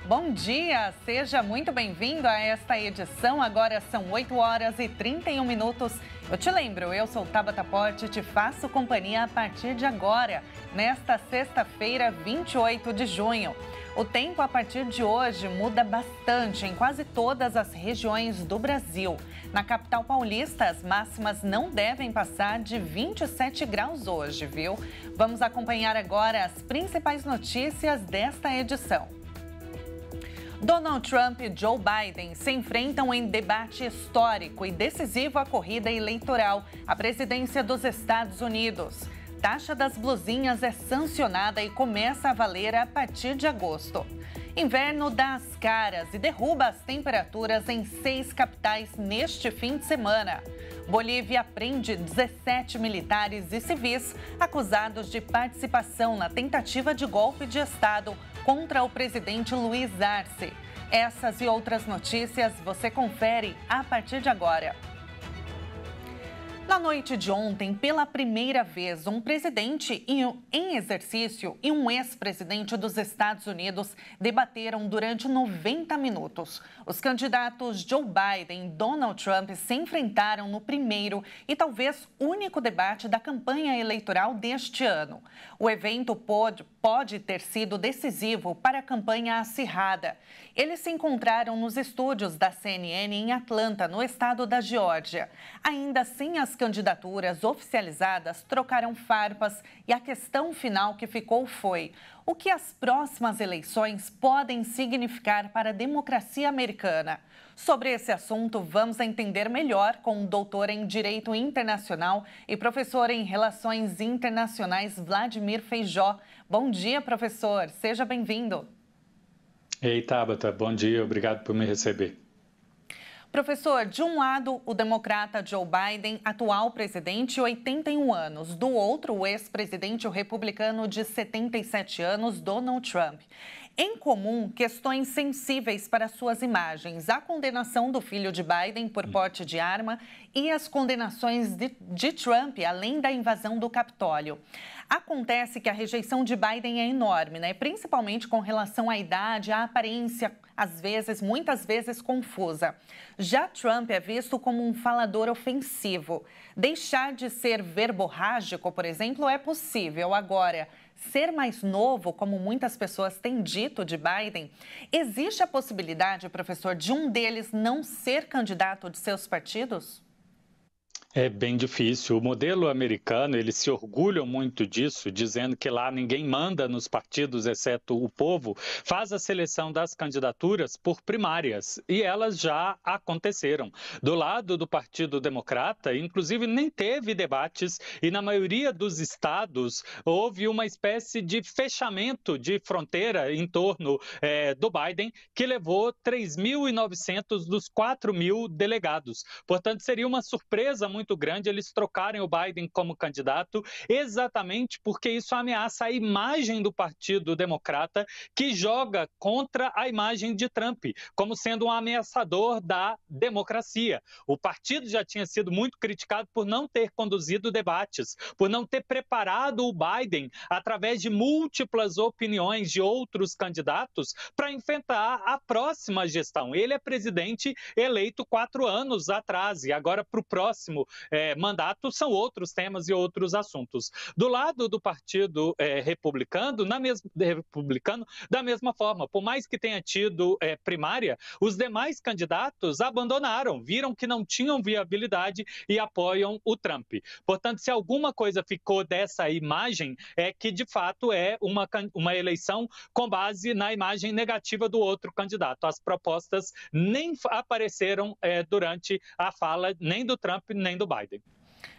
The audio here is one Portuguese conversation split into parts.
Bom dia, seja muito bem-vindo a esta edição. Agora são 8 horas e 31 minutos. Eu te lembro, eu sou Tabata Porte e te faço companhia a partir de agora, nesta sexta-feira, 28 de junho. O tempo a partir de hoje muda bastante em quase todas as regiões do Brasil. Na capital paulista, as máximas não devem passar de 27 graus hoje, viu? Vamos acompanhar agora as principais notícias desta edição. Donald Trump e Joe Biden se enfrentam em debate histórico e decisivo à corrida eleitoral à presidência dos Estados Unidos. Taxa das blusinhas é sancionada e começa a valer a partir de agosto. Inverno dá as caras e derruba as temperaturas em 6 capitais neste fim de semana. Bolívia prende 17 militares e civis acusados de participação na tentativa de golpe de Estado contra o presidente Luiz Arce. Essas e outras notícias você confere a partir de agora. Na noite de ontem, pela primeira vez, um presidente em exercício e um ex-presidente dos Estados Unidos debateram durante 90 minutos. Os candidatos Joe Biden e Donald Trump se enfrentaram no primeiro e talvez único debate da campanha eleitoral deste ano. O evento pode ter sido decisivo para a campanha acirrada. Eles se encontraram nos estúdios da CNN em Atlanta, no estado da Geórgia. Ainda assim, as candidaturas oficializadas trocaram farpas e a questão final que ficou foi: o que as próximas eleições podem significar para a democracia americana? Sobre esse assunto, vamos entender melhor com o doutor em Direito Internacional e professor em Relações Internacionais, Vladimir Feijó. Bom dia, professor. Seja bem-vindo. Ei, Tabata, bom dia. Obrigado por me receber. Professor, de um lado, o democrata Joe Biden, atual presidente, 81 anos. Do outro, o ex-presidente, o republicano de 77 anos, Donald Trump. Em comum, questões sensíveis para suas imagens: a condenação do filho de Biden por porte de arma e as condenações de Trump, além da invasão do Capitólio. Acontece que a rejeição de Biden é enorme, né? Principalmente com relação à idade, à aparência, muitas vezes confusa. Já Trump é visto como um falador ofensivo. Deixar de ser verborrágico, por exemplo, é possível. Agora, ser mais novo, como muitas pessoas têm dito de Biden, existe a possibilidade, professor, de um deles não ser candidato de seus partidos? É bem difícil. O modelo americano, eles se orgulham muito disso, dizendo que lá ninguém manda nos partidos, exceto o povo, faz a seleção das candidaturas por primárias, e elas já aconteceram. Do lado do Partido Democrata, inclusive, nem teve debates, e na maioria dos estados houve uma espécie de fechamento de fronteira em torno do Biden, que levou 3.900 dos 4.000 delegados. Portanto, seria uma surpresa muito grande eles trocarem o Biden como candidato, exatamente porque isso ameaça a imagem do Partido Democrata, que joga contra a imagem de Trump, como sendo um ameaçador da democracia. O partido já tinha sido muito criticado por não ter conduzido debates, por não ter preparado o Biden através de múltiplas opiniões de outros candidatos para enfrentar a próxima gestão. Ele é presidente eleito 4 anos atrás, e agora para o próximo mandato são outros temas e outros assuntos. Do lado do Partido Republicano, da mesma forma, por mais que tenha tido primária, os demais candidatos abandonaram, viram que não tinham viabilidade e apoiam o Trump. Portanto, se alguma coisa ficou dessa imagem, é que de fato é uma eleição com base na imagem negativa do outro candidato. As propostas nem apareceram durante a fala nem do Trump nem do Biden.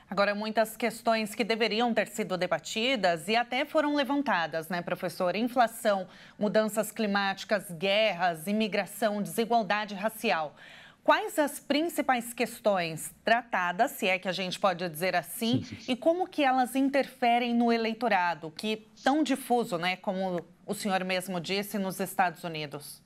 Agora, muitas questões que deveriam ter sido debatidas e até foram levantadas, né, professor? Inflação, mudanças climáticas, guerras, imigração, desigualdade racial. Quais as principais questões tratadas, se é que a gente pode dizer assim, e como que elas interferem no eleitorado, que tão difuso, né, como o senhor mesmo disse, nos Estados Unidos?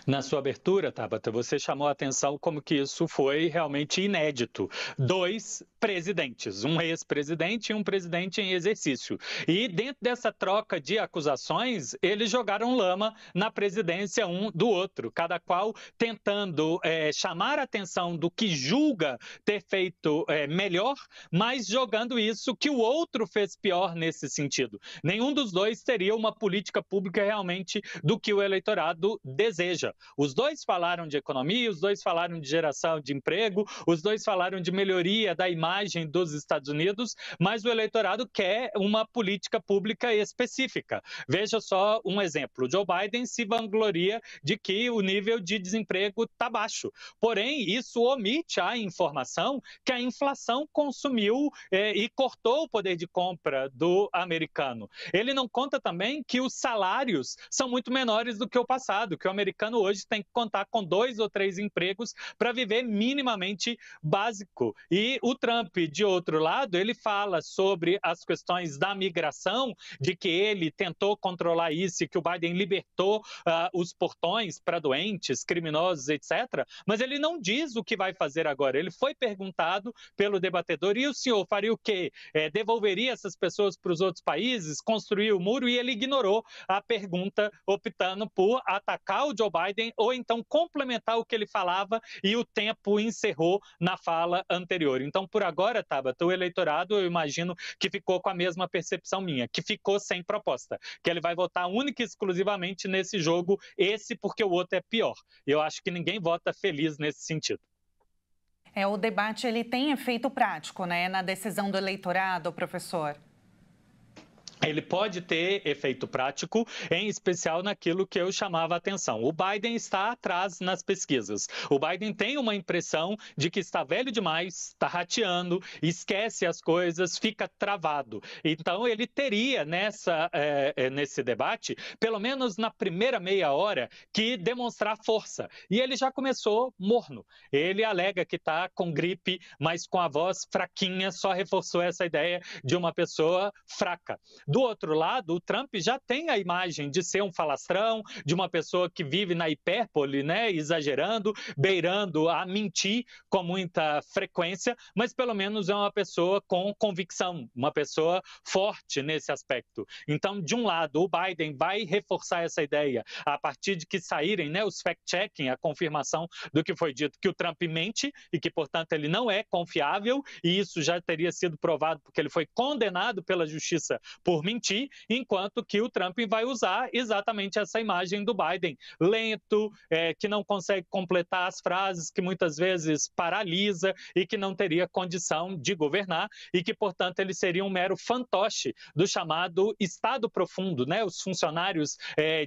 Na sua abertura, Tabata, você chamou a atenção como que isso foi realmente inédito. Dois presidentes, um ex-presidente e um presidente em exercício. E dentro dessa troca de acusações, eles jogaram lama na presidência um do outro, cada qual tentando chamar a atenção do que julga ter feito melhor, mas jogando isso que o outro fez pior nesse sentido. Nenhum dos dois teria uma política pública realmente do que o eleitorado deseja. Os dois falaram de economia, os dois falaram de geração de emprego, os dois falaram de melhoria da imagem dos Estados Unidos, mas o eleitorado quer uma política pública específica. Veja só um exemplo: o Joe Biden se vangloria de que o nível de desemprego está baixo. Porém, isso omite a informação que a inflação consumiu e cortou o poder de compra do americano. Ele não conta também que os salários são muito menores do que o passado, que o americano hoje tem que contar com 2 ou 3 empregos para viver minimamente básico. E o Trump, de outro lado, ele fala sobre as questões da migração, de que ele tentou controlar isso e que o Biden libertou os portões para doentes, criminosos, etc. Mas ele não diz o que vai fazer agora. Ele foi perguntado pelo debatedor: e o senhor faria o quê? Devolveria essas pessoas para os outros países? Construir o muro? E ele ignorou a pergunta, optando por atacar o Joe Biden ou então complementar o que ele falava, e o tempo encerrou na fala anterior. Então, por agora, Tabata, o eleitorado, eu imagino que ficou com a mesma percepção minha, que ficou sem proposta, que ele vai votar única e exclusivamente nesse jogo, esse porque o outro é pior. Eu acho que ninguém vota feliz nesse sentido. O debate ele tem efeito prático, né, na decisão do eleitorado, professor? Ele pode ter efeito prático, em especial naquilo que eu chamava a atenção. O Biden está atrás nas pesquisas. O Biden tem uma impressão de que está velho demais, está rateando, esquece as coisas, fica travado. Então, ele teria nesse debate, pelo menos na primeira meia hora, que demonstrar força. E ele já começou morno. Ele alega que está com gripe, mas com a voz fraquinha, só reforçou essa ideia de uma pessoa fraca. Do outro lado, o Trump já tem a imagem de ser um falastrão, de uma pessoa que vive na hipérbole, né, exagerando, beirando a mentir com muita frequência, mas pelo menos é uma pessoa com convicção, uma pessoa forte nesse aspecto. Então, de um lado, o Biden vai reforçar essa ideia a partir de que saírem, né, os fact-checking, a confirmação do que foi dito, que o Trump mente e que, portanto, ele não é confiável, e isso já teria sido provado porque ele foi condenado pela justiça por mentir, enquanto que o Trump vai usar exatamente essa imagem do Biden, lento, que não consegue completar as frases, que muitas vezes paralisa e que não teria condição de governar e que, portanto, ele seria um mero fantoche do chamado Estado profundo, né? Os funcionários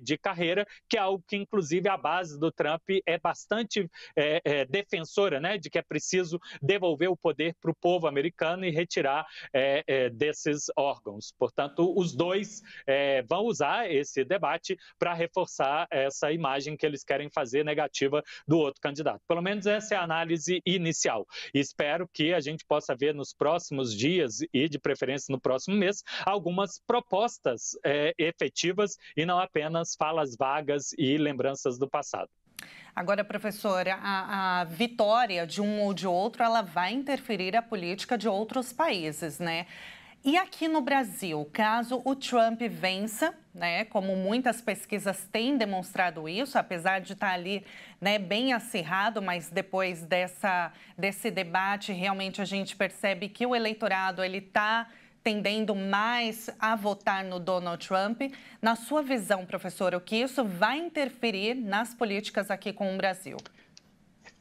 de carreira, que é algo que, inclusive, a base do Trump é bastante defensora, né? De que é preciso devolver o poder para o povo americano e retirar desses órgãos. Portanto, os dois vão usar esse debate para reforçar essa imagem que eles querem fazer negativa do outro candidato. Pelo menos essa é a análise inicial. E espero que a gente possa ver nos próximos dias e, de preferência, no próximo mês, algumas propostas efetivas e não apenas falas vagas e lembranças do passado. Agora, professora, a vitória de um ou de outro, ela vai interferir a política de outros países, né? E aqui no Brasil, caso o Trump vença, né, como muitas pesquisas têm demonstrado isso, apesar de estar ali, né, bem acirrado, mas depois desse debate, realmente a gente percebe que o eleitorado ele está tendendo mais a votar no Donald Trump. Na sua visão, professora, o que isso vai interferir nas políticas aqui com o Brasil?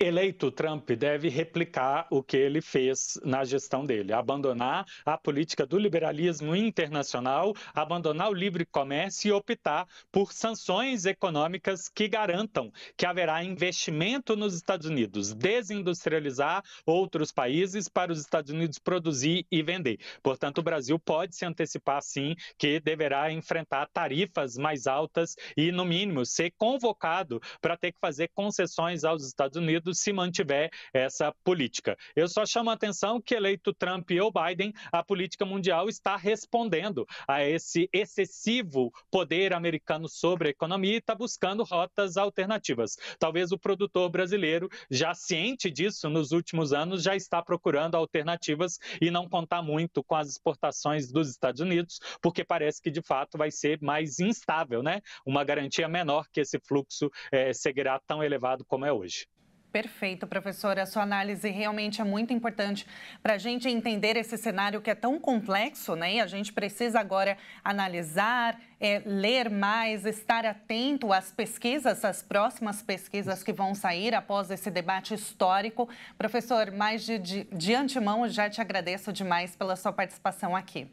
Eleito, Trump deve replicar o que ele fez na gestão dele, abandonar a política do liberalismo internacional, abandonar o livre comércio e optar por sanções econômicas que garantam que haverá investimento nos Estados Unidos, desindustrializar outros países para os Estados Unidos produzir e vender. Portanto, o Brasil pode se antecipar, sim, que deverá enfrentar tarifas mais altas e, no mínimo, ser convocado para ter que fazer concessões aos Estados Unidos mercado se mantiver essa política. Eu só chamo a atenção que, eleito Trump ou Biden, a política mundial está respondendo a esse excessivo poder americano sobre a economia e está buscando rotas alternativas. Talvez o produtor brasileiro, já ciente disso nos últimos anos, já está procurando alternativas e não contar muito com as exportações dos Estados Unidos, porque parece que de fato vai ser mais instável, né? Uma garantia menor que esse fluxo seguirá tão elevado como é hoje. Perfeito, professora. A sua análise realmente é muito importante para a gente entender esse cenário que é tão complexo, né? E a gente precisa agora analisar, ler mais, estar atento às pesquisas, às próximas pesquisas que vão sair após esse debate histórico. Professor, mais de antemão, eu já te agradeço demais pela sua participação aqui.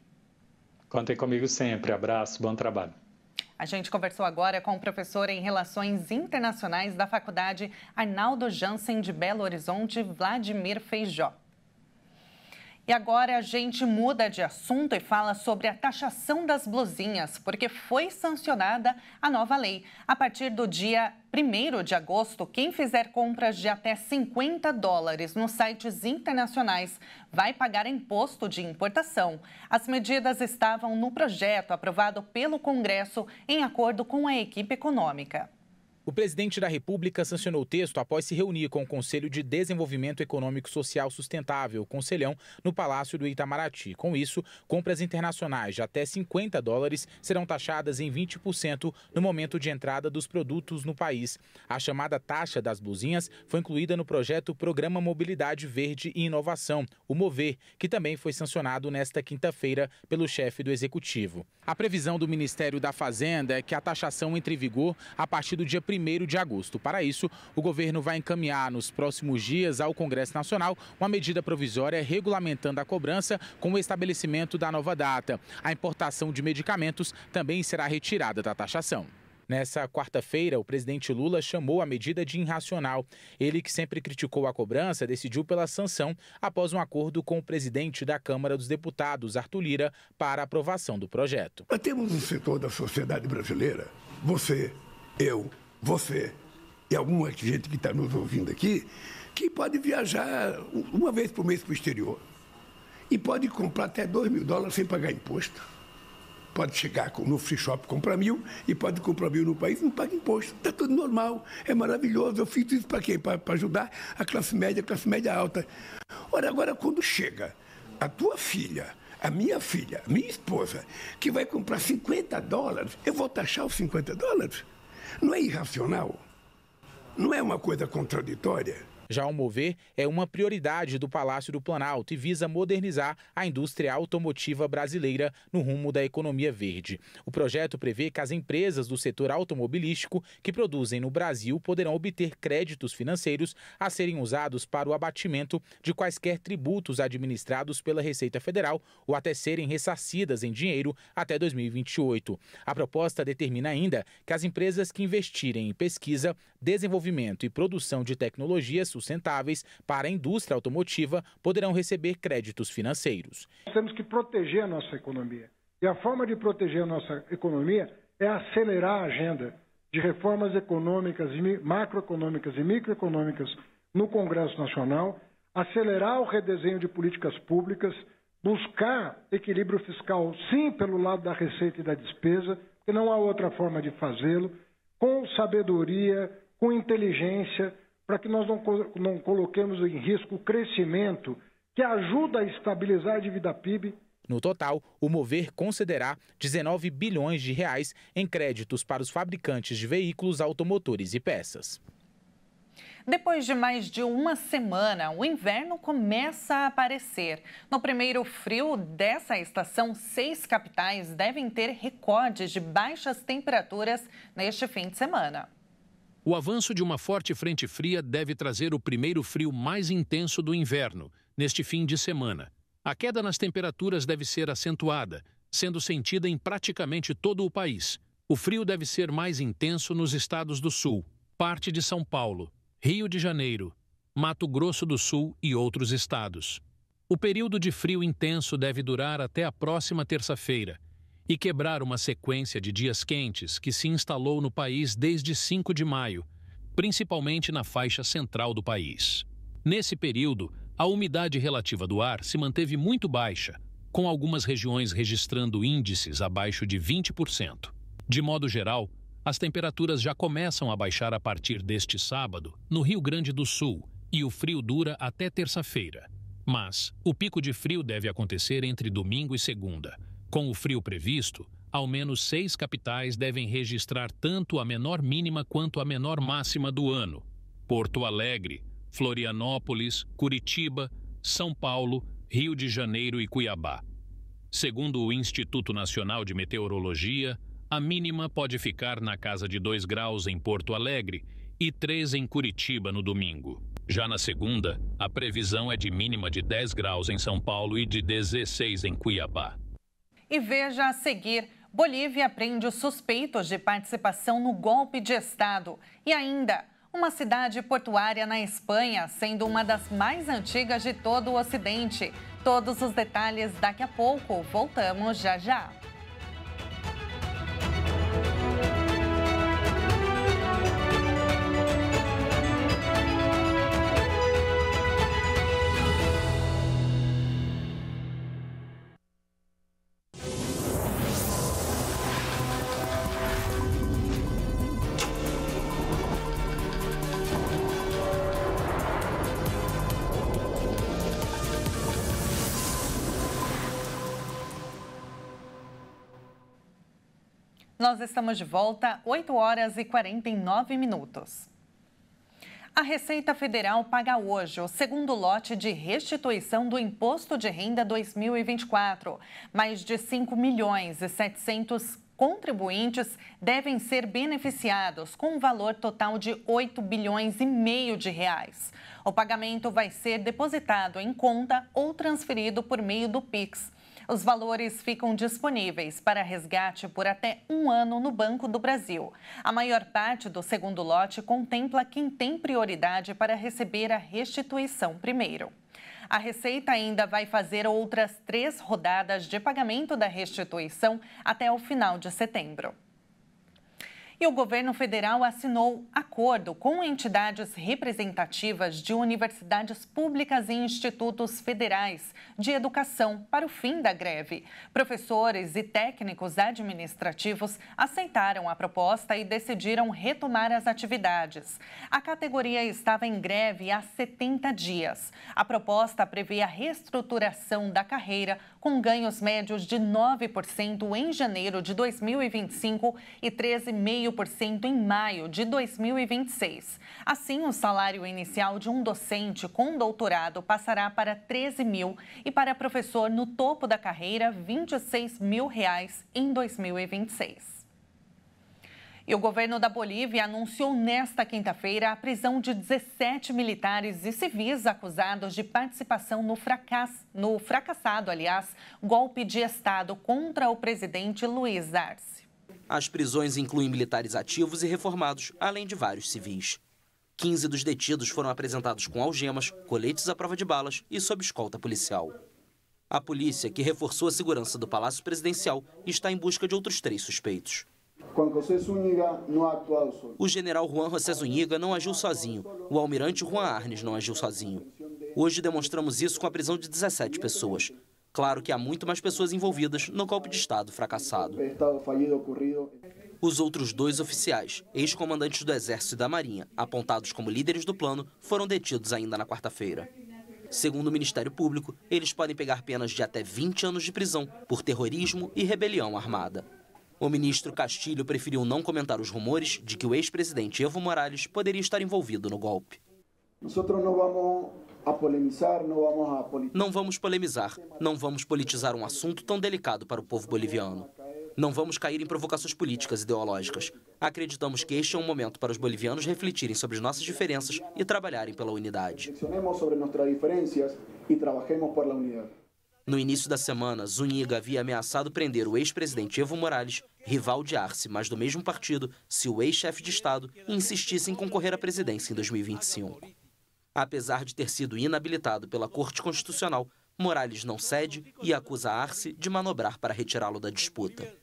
Contem comigo sempre. Abraço, bom trabalho. A gente conversou agora com o professor em Relações Internacionais da Faculdade Arnaldo Jansen de Belo Horizonte, Vladimir Feijó. E agora a gente muda de assunto e fala sobre a taxação das blusinhas, porque foi sancionada a nova lei. A partir do dia 1º de agosto, quem fizer compras de até $50 nos sites internacionais vai pagar imposto de importação. As medidas estavam no projeto aprovado pelo Congresso em acordo com a equipe econômica. O presidente da República sancionou o texto após se reunir com o Conselho de Desenvolvimento Econômico e Social Sustentável, o Conselhão, no Palácio do Itamaraty. Com isso, compras internacionais de até $50 serão taxadas em 20% no momento de entrada dos produtos no país. A chamada taxa das blusinhas foi incluída no projeto Programa Mobilidade Verde e Inovação, o MOVER, que também foi sancionado nesta quinta-feira pelo chefe do Executivo. A previsão do Ministério da Fazenda é que a taxação entre em vigor a partir do dia 1º de agosto. Para isso, o governo vai encaminhar nos próximos dias ao Congresso Nacional uma medida provisória regulamentando a cobrança com o estabelecimento da nova data. A importação de medicamentos também será retirada da taxação. Nessa quarta-feira, o presidente Lula chamou a medida de irracional. Ele, que sempre criticou a cobrança, decidiu pela sanção após um acordo com o presidente da Câmara dos Deputados, Arthur Lira, para a aprovação do projeto. Nós temos um setor da sociedade brasileira, você, eu, você e alguma gente que está nos ouvindo aqui, que pode viajar uma vez por mês para o exterior e pode comprar até $2.000 sem pagar imposto. Pode chegar no free shop, comprar 1.000 e pode comprar 1.000 no país e não paga imposto. Está tudo normal, é maravilhoso. Eu fiz isso para quê? Para ajudar a classe média alta. Ora, agora quando chega a tua filha, a minha esposa, que vai comprar $50, eu vou taxar os $50? Não é irracional? Não é uma coisa contraditória? Já o MOVER é uma prioridade do Palácio do Planalto e visa modernizar a indústria automotiva brasileira no rumo da economia verde. O projeto prevê que as empresas do setor automobilístico que produzem no Brasil poderão obter créditos financeiros a serem usados para o abatimento de quaisquer tributos administrados pela Receita Federal ou até serem ressarcidas em dinheiro até 2028. A proposta determina ainda que as empresas que investirem em pesquisa, desenvolvimento e produção de tecnologias sustentáveis para a indústria automotiva poderão receber créditos financeiros. Nós temos que proteger a nossa economia. E a forma de proteger a nossa economia é acelerar a agenda de reformas econômicas, macroeconômicas e microeconômicas no Congresso Nacional, acelerar o redesenho de políticas públicas, buscar equilíbrio fiscal, sim, pelo lado da receita e da despesa, porque não há outra forma de fazê-lo, com sabedoria, com inteligência, para que nós não coloquemos em risco o crescimento que ajuda a estabilizar a dívida PIB. No total, o MOVER concederá R$19 bilhões em créditos para os fabricantes de veículos, automotores e peças. Depois de mais de uma semana, o inverno começa a aparecer. No primeiro frio dessa estação, 6 capitais devem ter recordes de baixas temperaturas neste fim de semana. O avanço de uma forte frente fria deve trazer o primeiro frio mais intenso do inverno, neste fim de semana. A queda nas temperaturas deve ser acentuada, sendo sentida em praticamente todo o país. O frio deve ser mais intenso nos estados do Sul, parte de São Paulo, Rio de Janeiro, Mato Grosso do Sul e outros estados. O período de frio intenso deve durar até a próxima terça-feira e quebrar uma sequência de dias quentes que se instalou no país desde 5 de maio, principalmente na faixa central do país. Nesse período, a umidade relativa do ar se manteve muito baixa, com algumas regiões registrando índices abaixo de 20%. De modo geral, as temperaturas já começam a baixar a partir deste sábado no Rio Grande do Sul e o frio dura até terça-feira. Mas o pico de frio deve acontecer entre domingo e segunda. Com o frio previsto, ao menos 6 capitais devem registrar tanto a menor mínima quanto a menor máxima do ano: Porto Alegre, Florianópolis, Curitiba, São Paulo, Rio de Janeiro e Cuiabá. Segundo o Instituto Nacional de Meteorologia, a mínima pode ficar na casa de 2 graus em Porto Alegre e 3 em Curitiba no domingo. Já na segunda, a previsão é de mínima de 10 graus em São Paulo e de 16 em Cuiabá. E veja a seguir: Bolívia prende os suspeitos de participação no golpe de Estado. E ainda, uma cidade portuária na Espanha, sendo uma das mais antigas de todo o Ocidente. Todos os detalhes daqui a pouco. Voltamos já já. Nós estamos de volta, 8 horas e 49 minutos. A Receita Federal paga hoje o segundo lote de restituição do Imposto de Renda 2024. Mais de 5 milhões e 700 contribuintes devem ser beneficiados com um valor total de 8 bilhões e meio de reais. O pagamento vai ser depositado em conta ou transferido por meio do Pix. Os valores ficam disponíveis para resgate por até 1 ano no Banco do Brasil. A maior parte do segundo lote contempla quem tem prioridade para receber a restituição primeiro. A Receita ainda vai fazer outras 3 rodadas de pagamento da restituição até o final de setembro. E o governo federal assinou acordo com entidades representativas de universidades públicas e institutos federais de educação para o fim da greve. Professores e técnicos administrativos aceitaram a proposta e decidiram retomar as atividades. A categoria estava em greve há 70 dias. A proposta prevê a reestruturação da carreira com ganhos médios de 9% em janeiro de 2025 e 13,5% em maio de 2026. Assim, o salário inicial de um docente com doutorado passará para 13 mil e para professor no topo da carreira, 26 mil reais em 2026. E o governo da Bolívia anunciou nesta quinta-feira a prisão de 17 militares e civis acusados de participação no fracassado, golpe de Estado contra o presidente Luiz Arce. As prisões incluem militares ativos e reformados, além de vários civis. 15 dos detidos foram apresentados com algemas, coletes à prova de balas e sob escolta policial. A polícia, que reforçou a segurança do Palácio Presidencial, está em busca de outros 3 suspeitos. O general Juan José Zúñiga não agiu sozinho. O almirante Juan Arnes não agiu sozinho. Hoje demonstramos isso com a prisão de 17 pessoas. Claro que há muito mais pessoas envolvidas no golpe de Estado fracassado. Os outros 2 oficiais, ex-comandantes do Exército e da Marinha, apontados como líderes do plano, foram detidos ainda na quarta-feira. Segundo o Ministério Público, eles podem pegar penas de até 20 anos de prisão por terrorismo e rebelião armada. O ministro Castilho preferiu não comentar os rumores de que o ex-presidente Evo Morales poderia estar envolvido no golpe. Não vamos polemizar, não vamos politizar um assunto tão delicado para o povo boliviano. Não vamos cair em provocações políticas ideológicas. Acreditamos que este é um momento para os bolivianos refletirem sobre as nossas diferenças e trabalharem pela unidade. No início da semana, Zúñiga havia ameaçado prender o ex-presidente Evo Morales, rival de Arce, mas do mesmo partido, se o ex-chefe de Estado insistisse em concorrer à presidência em 2025. Apesar de ter sido inabilitado pela Corte Constitucional, Morales não cede e acusa Arce de manobrar para retirá-lo da disputa.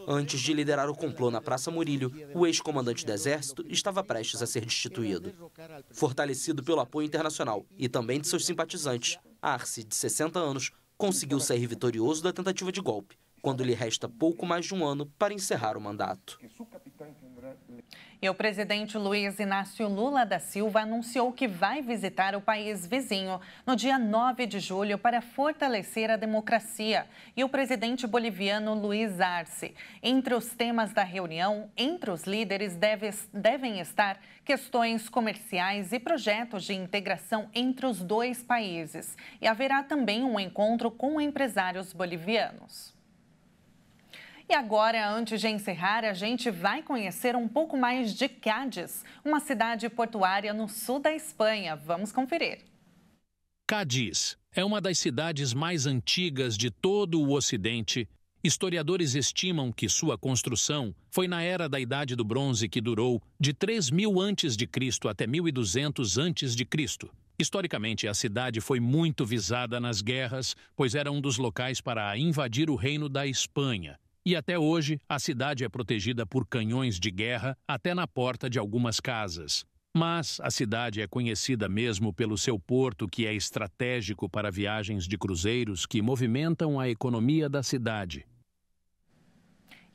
Antes de liderar o complô na Praça Murilho, o ex-comandante do Exército estava prestes a ser destituído. Fortalecido pelo apoio internacional e também de seus simpatizantes, Arce, de 60 anos, conseguiu sair vitorioso da tentativa de golpe, quando lhe resta pouco mais de um ano para encerrar o mandato. E o presidente Luiz Inácio Lula da Silva anunciou que vai visitar o país vizinho no dia 9 de julho para fortalecer a democracia. E o presidente boliviano Luiz Arce. Entre os temas da reunião, entre os líderes devem estar questões comerciais e projetos de integração entre os dois países. E haverá também um encontro com empresários bolivianos. E agora, antes de encerrar, a gente vai conhecer um pouco mais de Cádiz, uma cidade portuária no sul da Espanha. Vamos conferir. Cádiz é uma das cidades mais antigas de todo o Ocidente. Historiadores estimam que sua construção foi na era da Idade do Bronze, que durou de 3000 a.C. até 1200 a.C. Historicamente, a cidade foi muito visada nas guerras, pois era um dos locais para invadir o reino da Espanha. E até hoje, a cidade é protegida por canhões de guerra até na porta de algumas casas. Mas a cidade é conhecida mesmo pelo seu porto, que é estratégico para viagens de cruzeiros que movimentam a economia da cidade.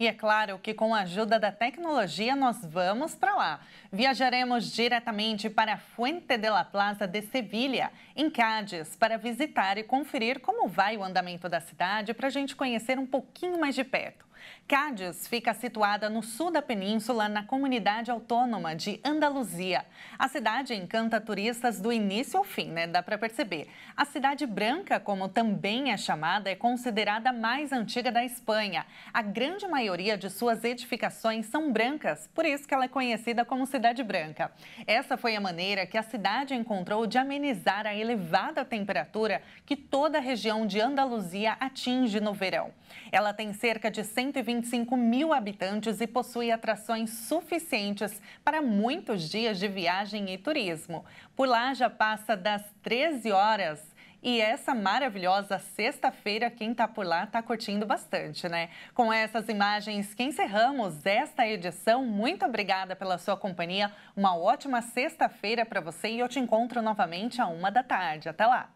E é claro que com a ajuda da tecnologia nós vamos para lá. Viajaremos diretamente para Fuente de la Plaza de Sevilha, em Cádiz, para visitar e conferir como vai o andamento da cidade, para a gente conhecer um pouquinho mais de perto. Cádiz fica situada no sul da península, na comunidade autônoma de Andaluzia. A cidade encanta turistas do início ao fim, né? Dá para perceber. A Cidade Branca, como também é chamada, é considerada a mais antiga da Espanha. A grande maioria de suas edificações são brancas, por isso que ela é conhecida como Cidade Branca. Essa foi a maneira que a cidade encontrou de amenizar a elevada temperatura que toda a região de Andaluzia atinge no verão. Ela tem cerca de 125 mil habitantes e possui atrações suficientes para muitos dias de viagem e turismo. Por lá já passa das 13 horas. E essa maravilhosa sexta-feira, quem está por lá está curtindo bastante, né? Com essas imagens que encerramos esta edição. Muito obrigada pela sua companhia. Uma ótima sexta-feira para você e eu te encontro novamente à 1 da tarde. Até lá!